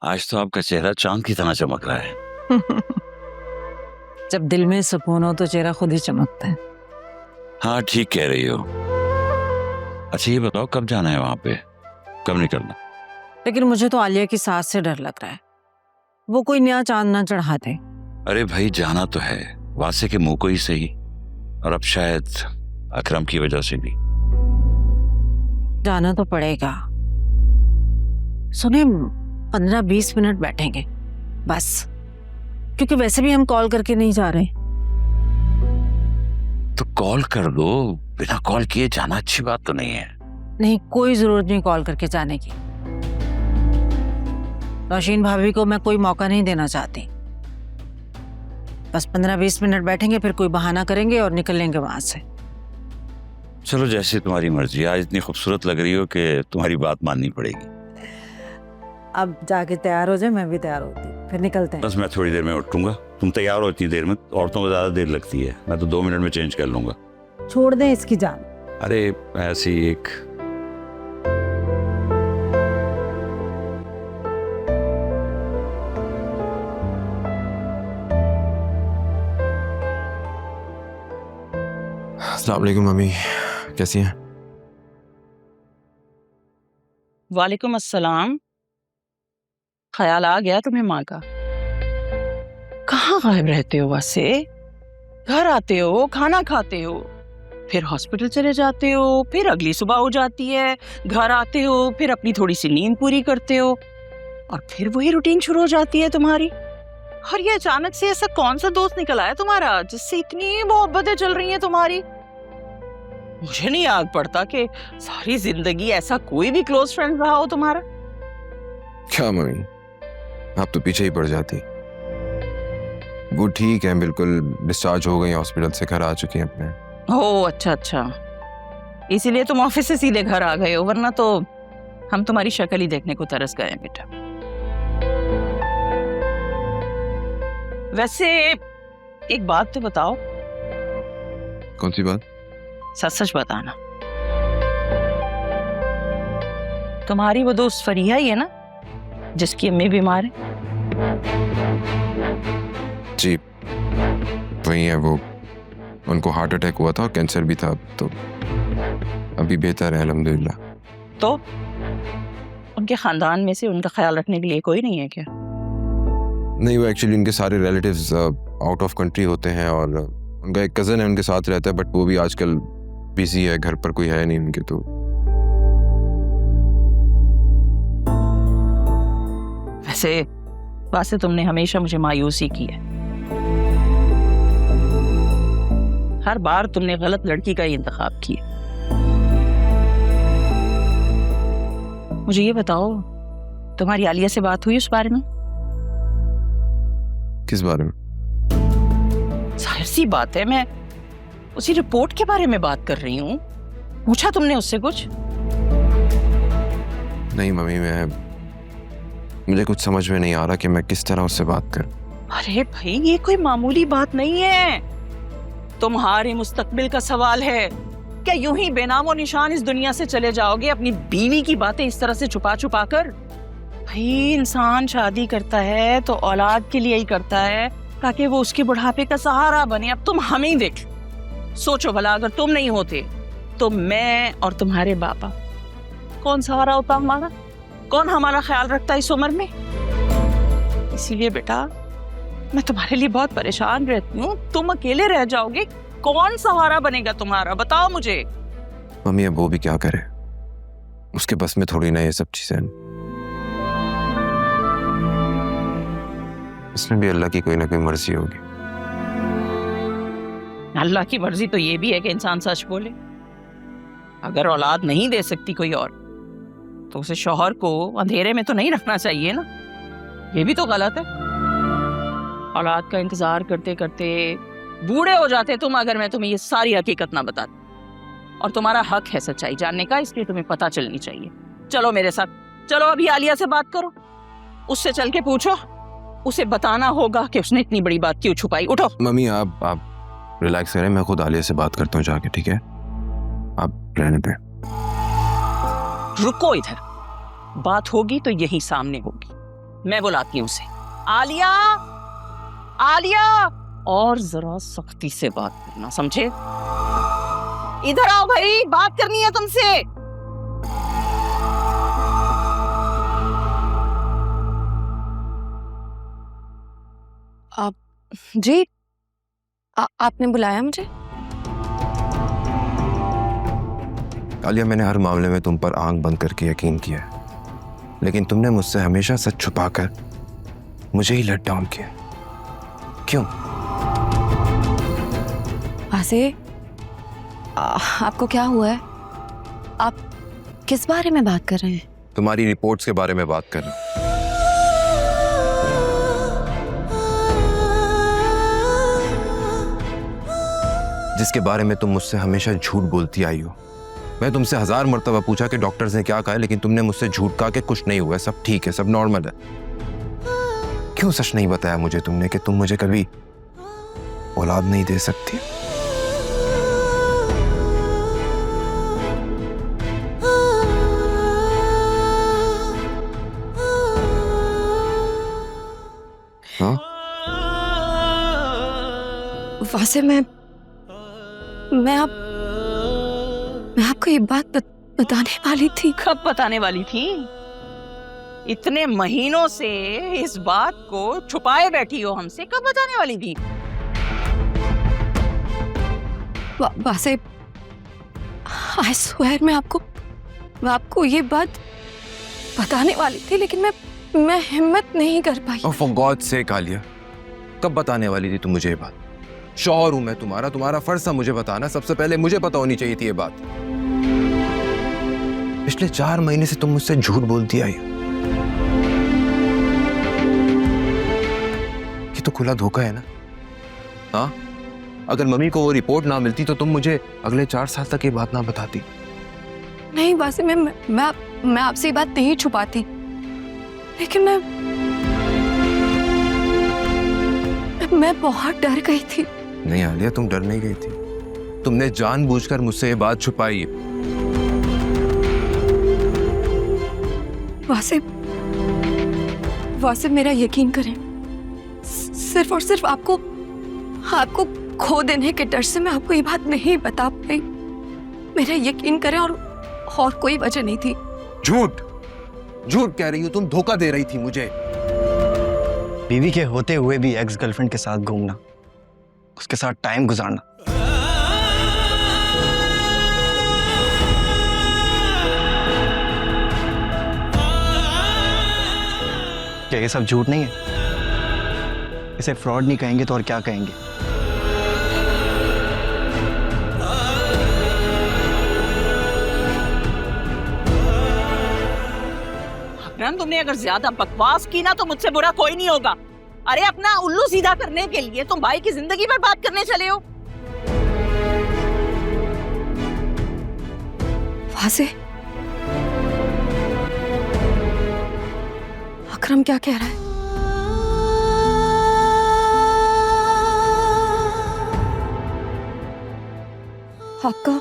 आज तो आपका चेहरा चांद की तरह चमक रहा है। जब दिल में सुकून हो तो चेहरा खुद ही चमकता है। हाँ, ठीक कह रही हो। अच्छा ये बताओ, कब जाना है वहां पे, कब निकलना? लेकिन मुझे तो आलिया की सास से डर लग रहा है, वो कोई नया चांद ना चढ़ा दे। अरे भाई, जाना तो है, वासे के मुंह को ही सही, और अब शायद अकरम की वजह से भी। जाना तो पड़ेगा। सुने, 15-20 मिनट बैठेंगे बस, क्योंकि वैसे भी हम कॉल करके नहीं जा रहे। तो कॉल कर दो, बिना कॉल किए जाना अच्छी बात तो नहीं है। नहीं, कोई जरूरत नहीं कॉल करके जाने की। रोशीन भाभी को मैं कोई मौका नहीं देना चाहती। बस 15-20 मिनट बैठेंगे, फिर कोई बहाना करेंगे और निकल लेंगे वहां से। चलो जैसे तुम्हारी मर्जी। आज इतनी खूबसूरत लग रही हो कि तुम्हारी बात माननी पड़ेगी। अब जाके तैयार हो जाए, मैं भी तैयार होती, फिर निकलते हैं। बस मैं थोड़ी देर में उठूंगा, तुम तैयार हो इतनी देर में? औरतों को ज्यादा देर लगती है, मैं तो 2 मिनट में चेंज कर लूंगा। छोड़ दें इसकी जान। अरे ऐसी एक अस्सलाम वालेकुम मम्मी, कैसी हैं? वालेकुम अस्सलाम। ख्याल आ गया तुम्हें माँ का? कहाँ गायब रहते हो वैसे? घर आते हो, खाना खाते हो, फिर हॉस्पिटल चले जाते हो, फिर अगली सुबह हो जाती है, घर आते हो, फिर अपनी थोड़ी सी नींद पूरी करते हो, और फिर वही रूटीन शुरू हो जाती है तुम्हारी। और ये अचानक से ऐसा कौन सा दोस्त निकल आया तुम्हारा जिससे इतनी मोहब्बतें चल रही हैं तुम्हारी? मुझे नहीं याद पड़ता कि सारी जिंदगी ऐसा कोई भी क्लोज फ्रेंड रहा हो तुम्हारा। क्या मम्मी, आप तो पीछे ही पड़ जाती। वो ठीक है, बिल्कुल डिस्चार्ज हो गई हॉस्पिटल से, घर आ चुकी हैं अपने। ओह अच्छा अच्छा, इसीलिए तुम ऑफिस से सीधे घर आ गए हो, वरना तो हम तुम्हारी शक्ल ही देखने को तरस गए हैं बेटा। वैसे एक बात तो बताओ। कौन सी बात? सच सच बताना। तुम्हारी वो दोस्त फरिया ही है ना, जिसकी अम्मी बीमार है? जी वही है वो। उनको हार्ट अटैक हुआ था और कैंसर भी था, तो अभी बेहतर है अल्हम्दुलिल्लाह। तो उनके खानदान में से उनका ख्याल रखने के लिए कोई नहीं है क्या? नहीं, वो एक्चुअली उनके सारे रिलेटिव्स आउट ऑफ कंट्री होते हैं, और उनका एक कज़न है उनके साथ रहता है, बट वो भी आजकल बिजी है, घर पर कोई है नहीं उनके। तो वैसे तुमने हमेशा मुझे मायूसी की है। हर बार तुमने गलत लड़की का ही इंतखाब किया। मुझे ये बताओ, तुम्हारी आलिया से बात हुई उस बारे में? किस बारे में? जाहिर सी बात है, मैं उसी रिपोर्ट के बारे में बात कर रही हूँ। पूछा तुमने उससे कुछ? नहीं मम्मी, मुझे कुछ समझ में नहीं आ रहा कि मैं किस तरह उससे बात करूं। अरे भाई, ये कोई मामूली बात नहीं है, तुम्हारे मुस्तकबिल का सवाल है। क्या यूं ही बेनामो निशान इस दुनिया से चले जाओगे अपनी बीवी की बातें इस तरह से छुपा छुपा कर? भाई, इंसान शादी करता है तो औलाद के लिए ही करता है, ताकि वो उसके बुढ़ापे का सहारा बने। अब तुम हमें ही देख लो, सोचो भला अगर तुम नहीं होते तो मैं और तुम्हारे बाबा, कौन सहारा होता हमारा? कौन हमारा ख्याल रखता इस उम्र में? इसीलिए बेटा, मैं तुम्हारे लिए बहुत परेशान रहती हूँ। तुम अकेले रह जाओगे, कौन सहारा बनेगा तुम्हारा? बताओ मुझे। मम्मी, अब वो भी क्या करे, उसके बस में थोड़ी ना ये सब चीजें। इसमें भी अल्लाह की कोई ना कोई मर्जी होगी। अल्लाह की मर्जी तो ये भी है कि इंसान सच बोले। अगर औलाद नहीं दे सकती कोई और, तो उसे शौहर को अंधेरे में तो नहीं रखना चाहिए ना। ये भी तो गलत है। औलाद का इंतजार करते करते बूढ़े हो जाते तुम, अगर मैं तुम्हें ये सारी हकीकत ना बताती। और तुम्हारा हक है सच्चाई जानने का, इसलिए तुम्हें पता चलनी चाहिए। चलो मेरे साथ, चलो अभी आलिया से बात करो, उससे चल के पूछो। उसे बताना होगा कि उसने इतनी बड़ी बात क्यों छुपाई। उठो। मम्मी, आप रिलैक्स करें, मैं खुद आलिया से बात करता हूँ जाके, ठीक है? आप रहने पे। रुको इधर, बात होगी तो यही सामने होगी। मैं बुलाती हूँ उसे। आलिया, आलिया, और जरा सख्ती से बात करना, समझे? इधर आओ भाई, बात करनी है तुमसे। आप जी आपने बुलाया मुझे? आलिया, मैंने हर मामले में तुम पर आंख बंद करके यकीन किया है, लेकिन तुमने मुझसे हमेशा सच छुपाकर मुझे ही लेट डाउन किया। क्यों? वासे, आपको क्या हुआ है? आप किस बारे में बात कर रहे हैं? तुम्हारी रिपोर्ट्स के बारे में बात कर रहा हूं। जिसके बारे में तुम मुझसे हमेशा झूठ बोलती आई हो। मैं तुमसे 1000 मर्तबा पूछा कि डॉक्टर्स ने क्या कहा, लेकिन तुमने मुझसे झूठ कहा कि कुछ नहीं हुआ है, सब ठीक है, सब नॉर्मल है। क्यों सच नहीं बताया मुझे तुमने कि तुम मुझे कभी औलाद नहीं दे सकती? हाँ? वासे, मैं आपको ये बात बताने वाली थी। कब बताने वाली थी? इतने महीनों से इस बात को छुपाए बैठी हो हमसे, कब बताने वाली थी? वासे, आई स्वेयर मैं आपको ये बात बताने वाली थी, लेकिन मैं हिम्मत नहीं कर पाई। Oh, for God's sake, Alia, कब बताने वाली थी तुम मुझे ये बात? शौहर हूं मैं तुम्हारा फर्ज था मुझे बताना। सबसे पहले मुझे पता होनी चाहिए थी ये बात। पिछले 4 महीने से तुम मुझसे झूठ बोलती आई हो। ये तो खुला धोखा है ना? हाँ? अगर मम्मी को वो रिपोर्ट ना मिलती तो तुम मुझे अगले 4 साल तक ये बात ना बताती। नहीं वासे, मैं आपसे ये बात नहीं छुपाती, लेकिन मैं बहुत डर गई थी। नहीं आलिया, तुम डर नहीं गई थी, तुमने जानबूझकर मुझसे ये बात छुपाई है। वासे मेरा यकीन करें, सिर्फ और सिर्फ आपको खो देने के डर से मैं आपको ये बात नहीं बता पाई। मेरा यकीन करें, और कोई वजह नहीं थी। झूठ कह रही हो तुम, धोखा दे रही थी मुझे। बीवी के होते हुए भी एक्स गर्लफ्रेंड के साथ घूमना, उसके साथ टाइम गुजारना, क्या ये सब झूठ नहीं है? इसे फ्रॉड नहीं कहेंगे तो और क्या कहेंगे? अकरम, तुमने अगर ज्यादा बकवास की ना तो मुझसे बुरा कोई नहीं होगा। अरे अपना उल्लू सीधा करने के लिए तुम भाई की जिंदगी पर बात करने चले हो। वासे, अकरम क्या कह रहा है? आपका